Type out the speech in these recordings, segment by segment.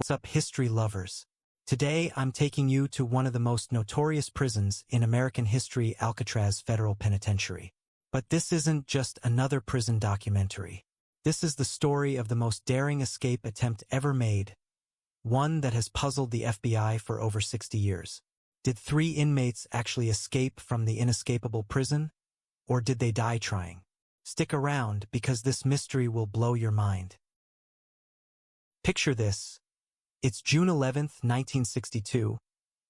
What's up, history lovers? Today I'm taking you to one of the most notorious prisons in American history, Alcatraz Federal Penitentiary. But this isn't just another prison documentary. This is the story of the most daring escape attempt ever made, one that has puzzled the FBI for over 60 years. Did 3 inmates actually escape from the inescapable prison, or did they die trying? Stick around because this mystery will blow your mind. Picture this. It's June 11th, 1962,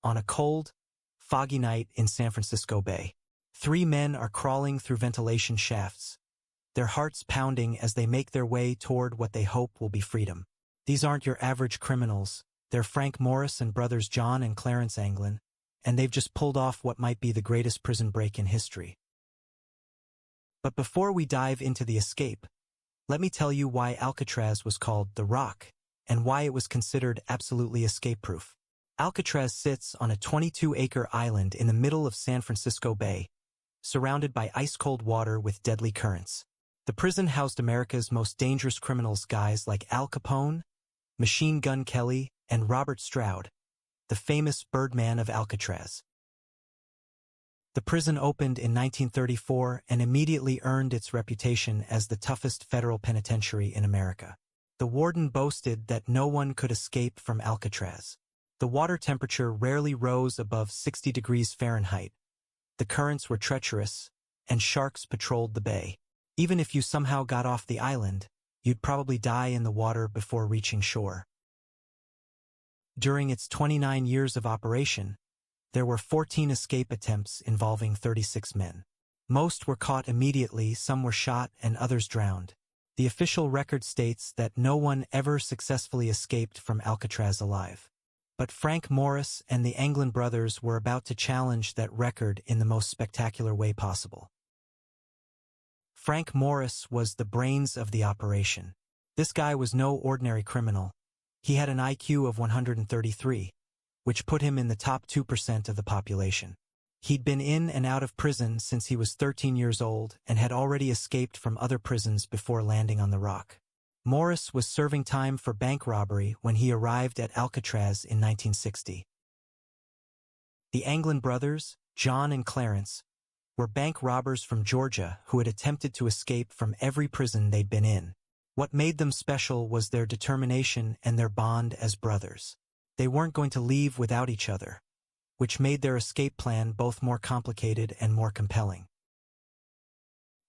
on a cold, foggy night in San Francisco Bay. 3 men are crawling through ventilation shafts, their hearts pounding as they make their way toward what they hope will be freedom. These aren't your average criminals. They're Frank Morris and brothers John and Clarence Anglin, and they've just pulled off what might be the greatest prison break in history. But before we dive into the escape, let me tell you why Alcatraz was called the Rock, and why it was considered absolutely escape-proof. Alcatraz sits on a 22-acre island in the middle of San Francisco Bay, surrounded by ice-cold water with deadly currents. The prison housed America's most dangerous criminals, guys like Al Capone, Machine Gun Kelly, and Robert Stroud, the famous Birdman of Alcatraz. The prison opened in 1934 and immediately earned its reputation as the toughest federal penitentiary in America. The warden boasted that no one could escape from Alcatraz. The water temperature rarely rose above 60 degrees Fahrenheit. The currents were treacherous, and sharks patrolled the bay. Even if you somehow got off the island, you'd probably die in the water before reaching shore. During its 29 years of operation, there were 14 escape attempts involving 36 men. Most were caught immediately, some were shot, and others drowned. The official record states that no one ever successfully escaped from Alcatraz alive. But Frank Morris and the Anglin brothers were about to challenge that record in the most spectacular way possible. Frank Morris was the brains of the operation. This guy was no ordinary criminal. He had an IQ of 133, which put him in the top 2% of the population. He'd been in and out of prison since he was 13 years old and had already escaped from other prisons before landing on the Rock. Morris was serving time for bank robbery when he arrived at Alcatraz in 1960. The Anglin brothers, John and Clarence, were bank robbers from Georgia who had attempted to escape from every prison they'd been in. What made them special was their determination and their bond as brothers. They weren't going to leave without each other, which made their escape plan both more complicated and more compelling.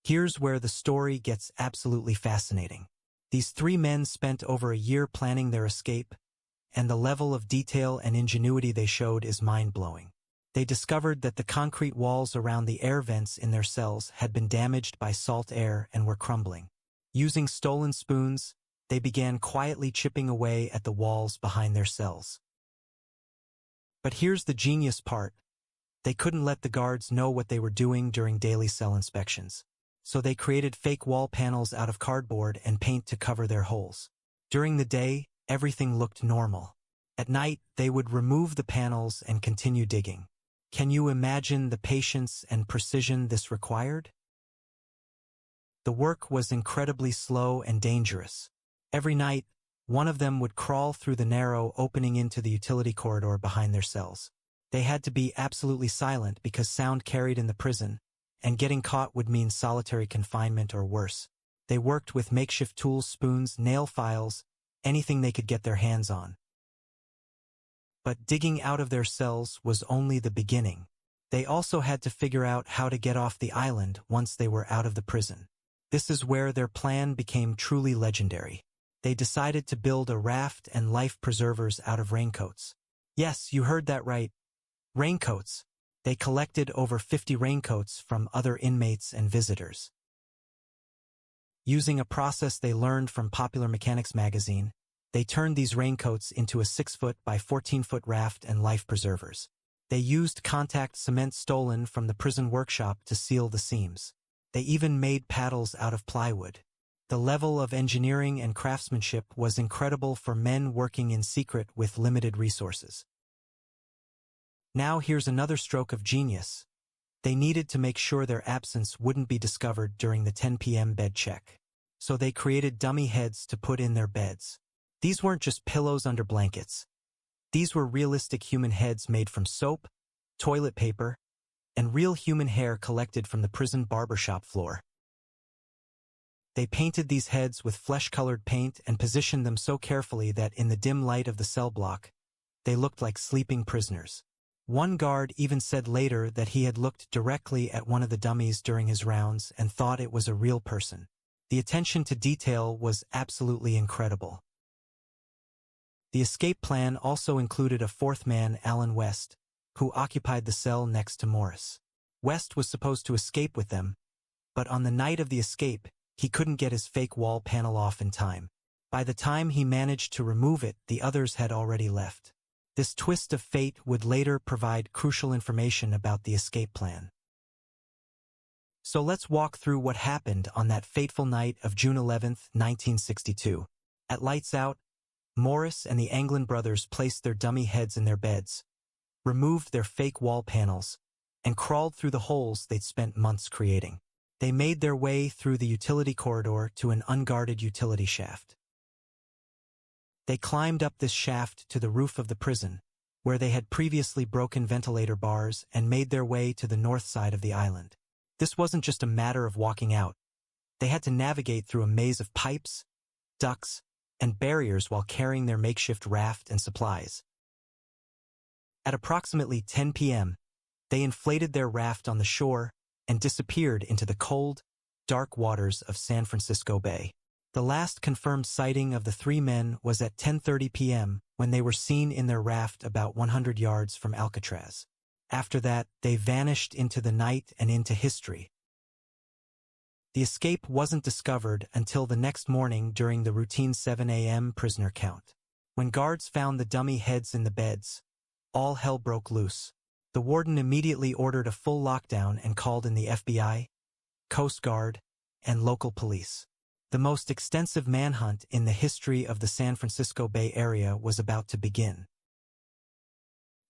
Here's where the story gets absolutely fascinating. These 3 men spent over a year planning their escape, and the level of detail and ingenuity they showed is mind-blowing. They discovered that the concrete walls around the air vents in their cells had been damaged by salt air and were crumbling. Using stolen spoons, they began quietly chipping away at the walls behind their cells. But here's the genius part. They couldn't let the guards know what they were doing during daily cell inspections. So they created fake wall panels out of cardboard and paint to cover their holes. During the day, everything looked normal. At night, they would remove the panels and continue digging. Can you imagine the patience and precision this required? The work was incredibly slow and dangerous. Every night, one of them would crawl through the narrow opening into the utility corridor behind their cells. They had to be absolutely silent because sound carried in the prison, and getting caught would mean solitary confinement or worse. They worked with makeshift tools, spoons, nail files, anything they could get their hands on. But digging out of their cells was only the beginning. They also had to figure out how to get off the island once they were out of the prison. This is where their plan became truly legendary. They decided to build a raft and life preservers out of raincoats. Yes, you heard that right. Raincoats. They collected over 50 raincoats from other inmates and visitors. Using a process they learned from Popular Mechanics magazine, they turned these raincoats into a 6-foot by 14-foot raft and life preservers. They used contact cement stolen from the prison workshop to seal the seams. They even made paddles out of plywood. The level of engineering and craftsmanship was incredible for men working in secret with limited resources. Now here's another stroke of genius. They needed to make sure their absence wouldn't be discovered during the 10 p.m. bed check. So they created dummy heads to put in their beds. These weren't just pillows under blankets. These were realistic human heads made from soap, toilet paper, and real human hair collected from the prison barbershop floor. They painted these heads with flesh-colored paint and positioned them so carefully that in the dim light of the cell block, they looked like sleeping prisoners. One guard even said later that he had looked directly at one of the dummies during his rounds and thought it was a real person. The attention to detail was absolutely incredible. The escape plan also included a fourth man, Alan West, who occupied the cell next to Morris. West was supposed to escape with them, but on the night of the escape, he couldn't get his fake wall panel off in time. By the time he managed to remove it, the others had already left. This twist of fate would later provide crucial information about the escape plan. So let's walk through what happened on that fateful night of June 11, 1962. At lights out, Morris and the Anglin brothers placed their dummy heads in their beds, removed their fake wall panels, and crawled through the holes they'd spent months creating. They made their way through the utility corridor to an unguarded utility shaft. They climbed up this shaft to the roof of the prison, where they had previously broken ventilator bars, and made their way to the north side of the island. This wasn't just a matter of walking out. They had to navigate through a maze of pipes, ducts, and barriers while carrying their makeshift raft and supplies. At approximately 10 p.m., they inflated their raft on the shore and disappeared into the cold, dark waters of San Francisco Bay. The last confirmed sighting of the three men was at 10:30 p.m. when they were seen in their raft about 100 yards from Alcatraz. After that, they vanished into the night and into history. The escape wasn't discovered until the next morning during the routine 7 a.m. prisoner count. When guards found the dummy heads in the beds, all hell broke loose. The warden immediately ordered a full lockdown and called in the FBI, Coast Guard, and local police. The most extensive manhunt in the history of the San Francisco Bay Area was about to begin.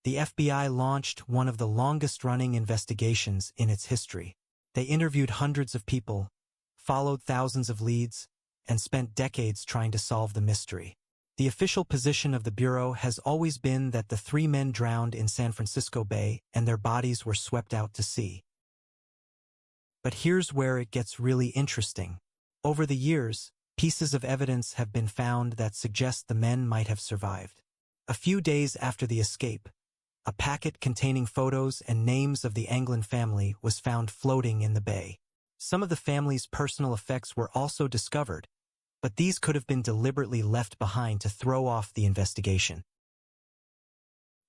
The FBI launched one of the longest-running investigations in its history. They interviewed hundreds of people, followed thousands of leads, and spent decades trying to solve the mystery. The official position of the Bureau has always been that the three men drowned in San Francisco Bay and their bodies were swept out to sea. But here's where it gets really interesting. Over the years, pieces of evidence have been found that suggest the men might have survived. A few days after the escape, a packet containing photos and names of the Anglin family was found floating in the bay. Some of the family's personal effects were also discovered, but these could have been deliberately left behind to throw off the investigation.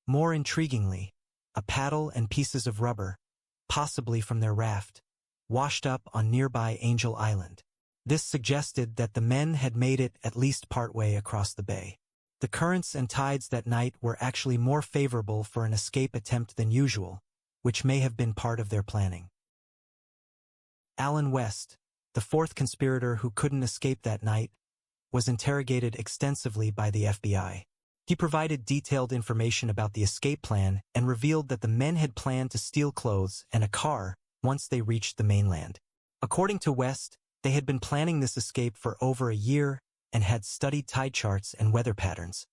More intriguingly, a paddle and pieces of rubber, possibly from their raft, washed up on nearby Angel Island. This suggested that the men had made it at least partway across the bay. The currents and tides that night were actually more favorable for an escape attempt than usual, which may have been part of their planning. Alan West, the fourth conspirator who couldn't escape that night, was interrogated extensively by the FBI. He provided detailed information about the escape plan and revealed that the men had planned to steal clothes and a car once they reached the mainland. According to West, they had been planning this escape for over a year and had studied tide charts and weather patterns.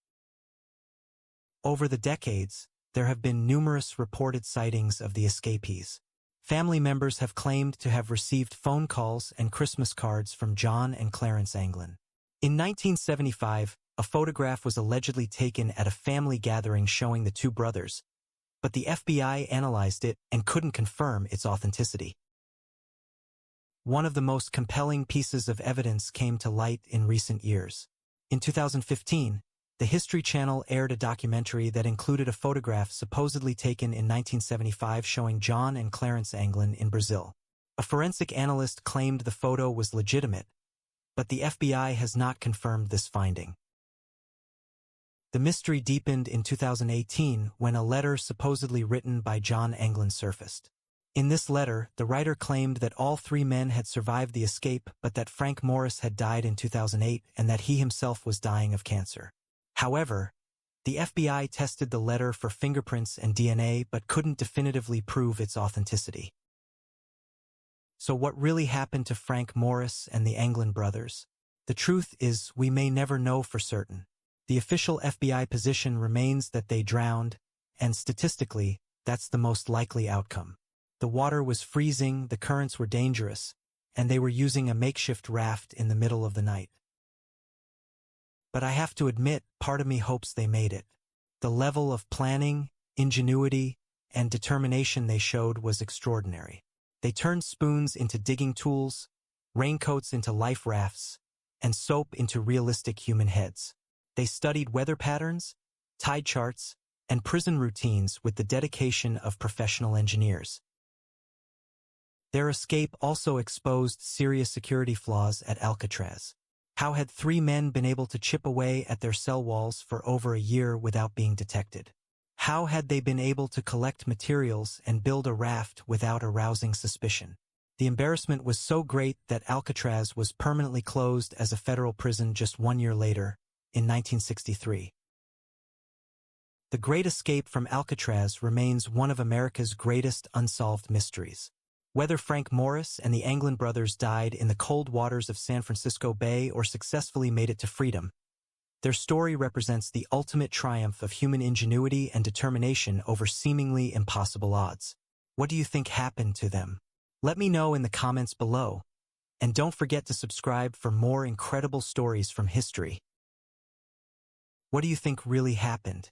Over the decades, there have been numerous reported sightings of the escapees. Family members have claimed to have received phone calls and Christmas cards from John and Clarence Anglin. In 1975, a photograph was allegedly taken at a family gathering showing the two brothers, but the FBI analyzed it and couldn't confirm its authenticity. One of the most compelling pieces of evidence came to light in recent years. In 2015, the History Channel aired a documentary that included a photograph supposedly taken in 1975 showing John and Clarence Anglin in Brazil. A forensic analyst claimed the photo was legitimate, but the FBI has not confirmed this finding. The mystery deepened in 2018 when a letter supposedly written by John Anglin surfaced. In this letter, the writer claimed that all three men had survived the escape but that Frank Morris had died in 2008 and that he himself was dying of cancer. However, the FBI tested the letter for fingerprints and DNA but couldn't definitively prove its authenticity. So what really happened to Frank Morris and the Anglin brothers? The truth is, we may never know for certain. The official FBI position remains that they drowned, and statistically, that's the most likely outcome. The water was freezing, the currents were dangerous, and they were using a makeshift raft in the middle of the night. But I have to admit, part of me hopes they made it. The level of planning, ingenuity, and determination they showed was extraordinary. They turned spoons into digging tools, raincoats into life rafts, and soap into realistic human heads. They studied weather patterns, tide charts, and prison routines with the dedication of professional engineers. Their escape also exposed serious security flaws at Alcatraz. How had 3 men been able to chip away at their cell walls for over a year without being detected? How had they been able to collect materials and build a raft without arousing suspicion? The embarrassment was so great that Alcatraz was permanently closed as a federal prison just 1 year later, in 1963. The Great Escape from Alcatraz remains one of America's greatest unsolved mysteries. Whether Frank Morris and the Anglin brothers died in the cold waters of San Francisco Bay or successfully made it to freedom, their story represents the ultimate triumph of human ingenuity and determination over seemingly impossible odds. What do you think happened to them? Let me know in the comments below. And don't forget to subscribe for more incredible stories from history. What do you think really happened?